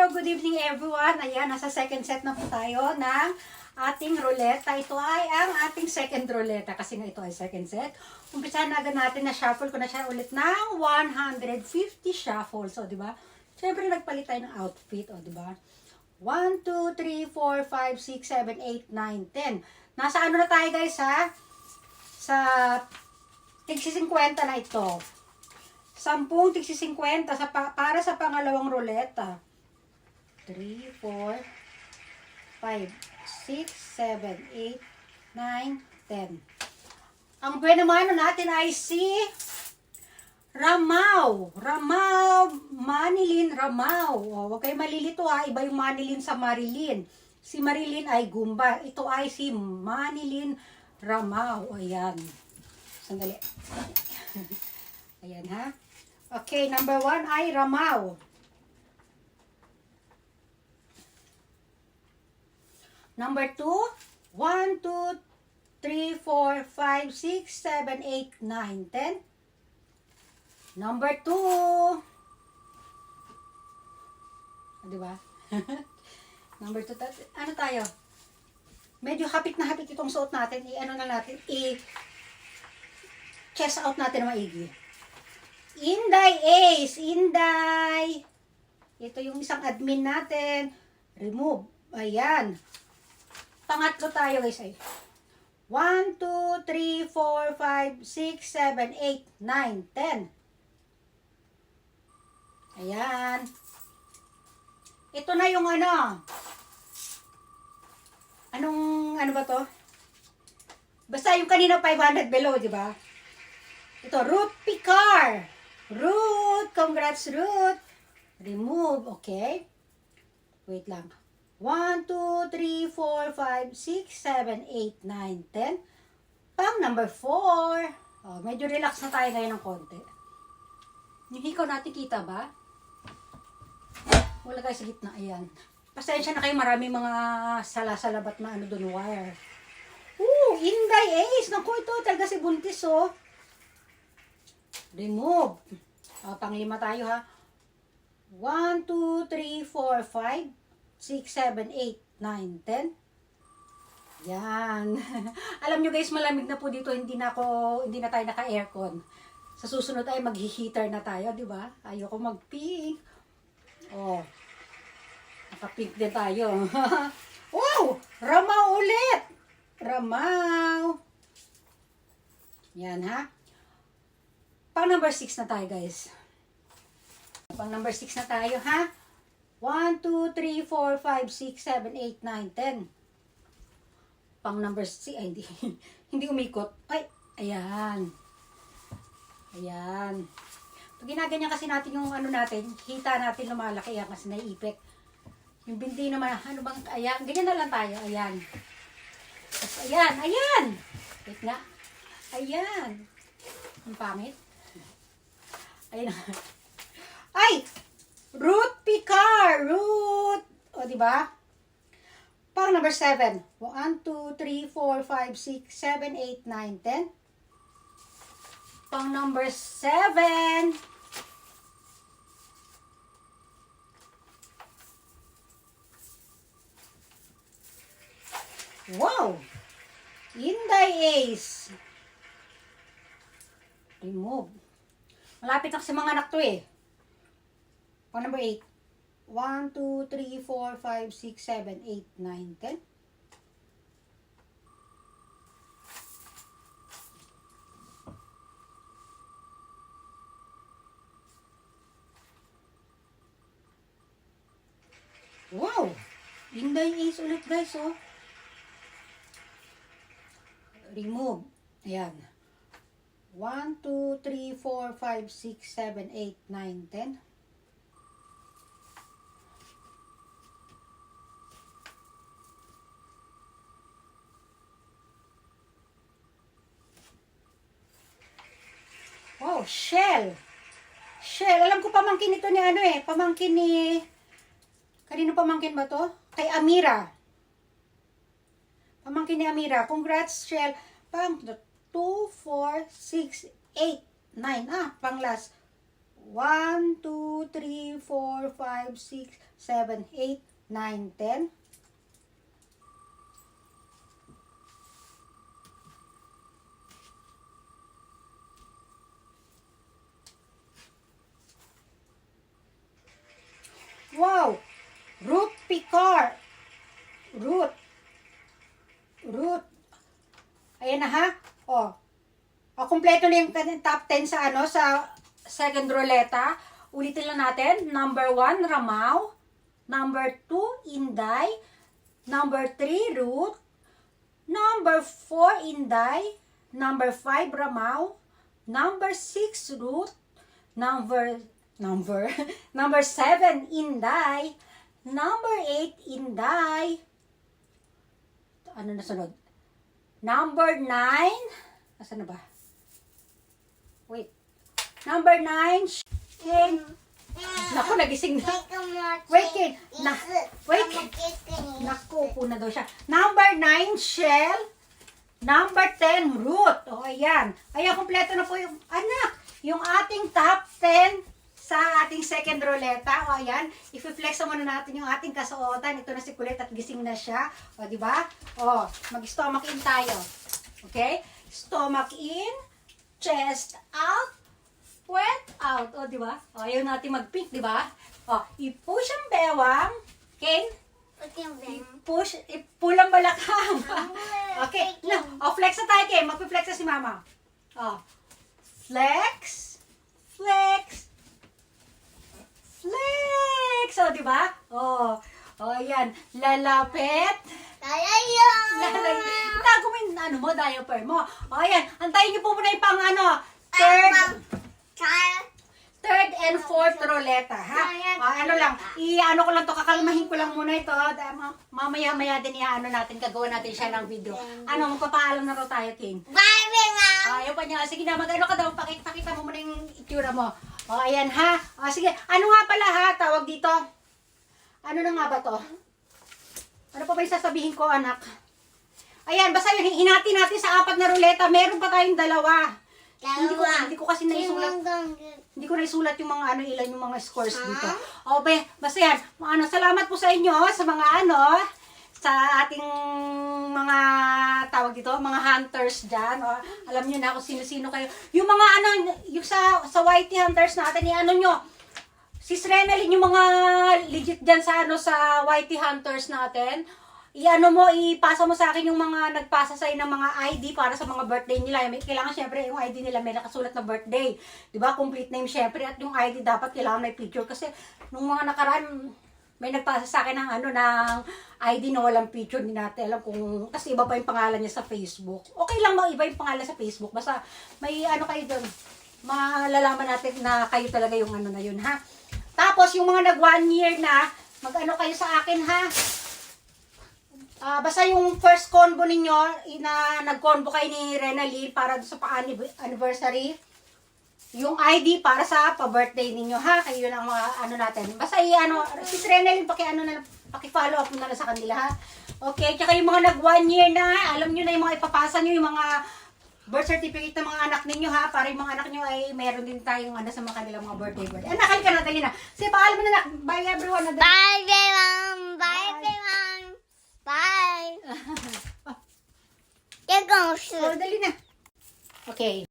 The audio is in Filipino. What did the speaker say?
good evening everyone. Ayan, nasa second set na po tayo ng ating ruleta. Ito ay ang ating second ruleta kasi nga ito ay second set. Umpisahan na agad natin na shuffle ko na siya ulit ng 150 shuffle. So, di ba? Siyempre, nagpalit tayo ng outfit. O, di ba? 1, 2, 3, 4, 5, 6, 7, 8, 9, 10. Nasa ano na tayo guys ha? Sa tigsi 50 na ito. 10 tigsi 50 para sa pangalawang ruleta. 3, 4, 5, 6, 7, 8, 9, 10. Ang buenamano natin ay si Ramaw. Ramaw, Manilin Ramaw. O, huwag kayo malilito ha. Iba yung Manilin sa Marilyn. Si Marilyn ay Gumba. Ito ay si Manilin Ramaw. Ayan. Sandali. Ayan ha. Okay, number 1 ay Ramaw. Number 2, 1, 2, 3, 4, 5, 6, 7, 8, 9, 10. Number 2. Diba? Number 2, ano tayo? Medyo hapit na hapit itong suot natin. I-ano na natin? I-chest out natin ng maigi. Inday Ace. Inday. Ito yung isang admin natin. Remove. Ayan. Pangatlo tayo guys ay 1, 2, 3, 4, 5, 6, 7, 8, 9, 10. Ayan. Ito na yung ano. Ano ba to? Basta yung kanina 500 below, di ba? Ito, Ruth Picar. Ruth, congrats Ruth. Remove, okay. Wait lang. 1, 2, 3, 4, 5, 6, 7, 8, 9, 10. Pang number 4. Oh, medyo relax na tayo ngayon ng konti. Yung hikaw natin kita ba? Wala tayo sa gitna. Ayan. Pasensya na kayo, marami mga salasalabat na ano doon wire. Inday Ace. Naku, ito talaga si Buntis oh. Remove. Pang-5 tayo ha. 1, 2, 3, 4, 5, 6, 7, 8, 9, 10. Yan. Alam nyo guys, malamig na po dito. Hindi na tayo naka-aircon. Sa susunod ay mag-heater na tayo, di ba? Ayoko mag-pink. Oh. Naka-pink din tayo. Wow! Ramaw ulit! Ramaw! Yan ha. Pang number 6 na tayo guys. Pang number 6 na tayo ha. 1, 2, 3, 4, 5, 6, 7, 8, 9, 10. Pang number 6. Ay, hindi umikot. Ay, ayan. Ayan. Pag ginaganyan kasi natin yung ano natin, hita natin lumalaki yan kasi naiipit. Yung binti naman, ano bang, ayan. Ganyan na lang tayo. Ayan. Tapos, ayan. Ayan. Wait nga. Ayan. Ang pangit. Ayan. Ay! Ruth Picar! Ruth! O, diba? Pang number 7. 1, 2, 3, 4, 5, 6, 7, 8, 9, 10. Pang number 7. Wow! Inday Ace. Remove. Malapit na kasi mga anak to eh. Pang number 8. 1, 2, 3, 4, 5, 6, 7, 8, 9, 10. Wow! Inday Ace ulit guys oh. Remove. Ayan. 1, 2, 3, 4, 5, 6, 7, 8, 9, 10. Wow, Shell. Shell. Alam ko pamangkin ito ni ano eh. Pamangkin ni... Kanino pamangkin ba to? Kay Amira. Pamangkin ni Amira. Congrats, Shell. Pang 2, 4, 6, 8, 9. Pang last. 1, 2, 3, 4, 5, 6, 7, 8, 9, 10. Wow! Root picar. Root. Ayan na ha. Oh. Kompleto na yung top 10 sa sa second ruleta. Ulitin lang natin. Number 1, Ramaw. Number 2, Inday. Number 3, Root. Number 4, Inday. Number 5, Ramaw. Number 6, Root. Number 7, Inday. Number 8, Inday. Ano na sunod? Number 9. Asan na ba? Wait. Number 9. King. Naku, nagising na. Wait, King. Wait. Naku, upo na daw siya. Number 9, Shell. Number 10, Root. O, ayan. Ayan, kompleto na po yung, anak, yung ating top 10 sa ating second ruleta. O, ayan. I-flex muna natin yung ating kasuotan. Ito na si Kulit at gising na siya. O, diba? O, mag-stomach in tayo. Okay? Stomach in. Chest out. Wet out. O, diba? O, ayaw natin mag-pink, diba? O, i-push ang bewang. Okay? I-push. I-pull ang balakang. Okay. No. O, flex na tayo, Ken. Mag-flex na si Mama. O. Flex. Flex. Flex! O, diba? O, ayan. Lalapit. Tago mo yung diaper mo. O, ayan. Antayin niyo po muna yung pang third and fourth ruleta, ha? O, lang. Ko lang to, kakalmahin ko lang muna ito. Mamaya-maya din natin, gagawa natin siya ng video. Magpapaalam na raw tayo, King. Bye, Mom! Ayaw pa niya. Sige na, ka daw. Pakita mo muna yung itsura mo. O, ayan ha. O, sige. Ano nga pala ha? Tawag dito. Ano na nga ba to? Ano pa ba yung sasabihin ko, anak? Ayan, basta yun, hinati natin sa 4 na ruleta. Meron pa tayong 2. Hindi ko kasi naisulat. Hindi ko naisulat yung mga ilan yung mga scores dito. O, basta yan. Salamat po sa inyo, sa mga sa ating mga tawag dito, mga hunters dyan. O, alam nyo na kung sino-sino kayo. Yung mga yung sa Whitey hunters natin, nyo. Sis Renalyn, yung mga legit dyan sa sa Whitey hunters natin, ipasa mo sa akin yung mga nagpasa sa'yo ng mga ID para sa mga birthday nila. Kailangan syempre yung ID nila may nakasulat na birthday. Diba? Complete name syempre. At yung ID dapat kailangan may picture. Kasi nung mga nakaraan, may nagpasa sa akin ng ng ID na walang picture. Hindi natin alam kung, kasi iba pa yung pangalan niya sa Facebook. Okay lang iba yung pangalan sa Facebook. Basta may kayo doon. Malalaman natin na kayo talaga yung na yun, ha? Tapos yung mga nag 1 year na, kayo sa akin, ha? Basta yung first combo ninyo, na nag-combo kayo ni Renalyn para sa pa-anniversary, yung ID para sa pa-birthday ninyo, ha? Kayo yun ang mga natin. Basta si Renalyn, paki-follow up mo na lang sa kanila, ha? Okay, tsaka yung mga nag 1 year na, alam nyo na yung mga ipapasa nyo, yung mga birth certificate ng mga anak ninyo, ha? Para yung mga anak nyo ay meron din tayong sa mga kanilang mga birthday. Anak, halika na, dali na. Sige, paalam mo na, anak. Bye, everyone. Bye, everyone. Bye, everyone. Bye. You're going to Oh, dali na. Okay.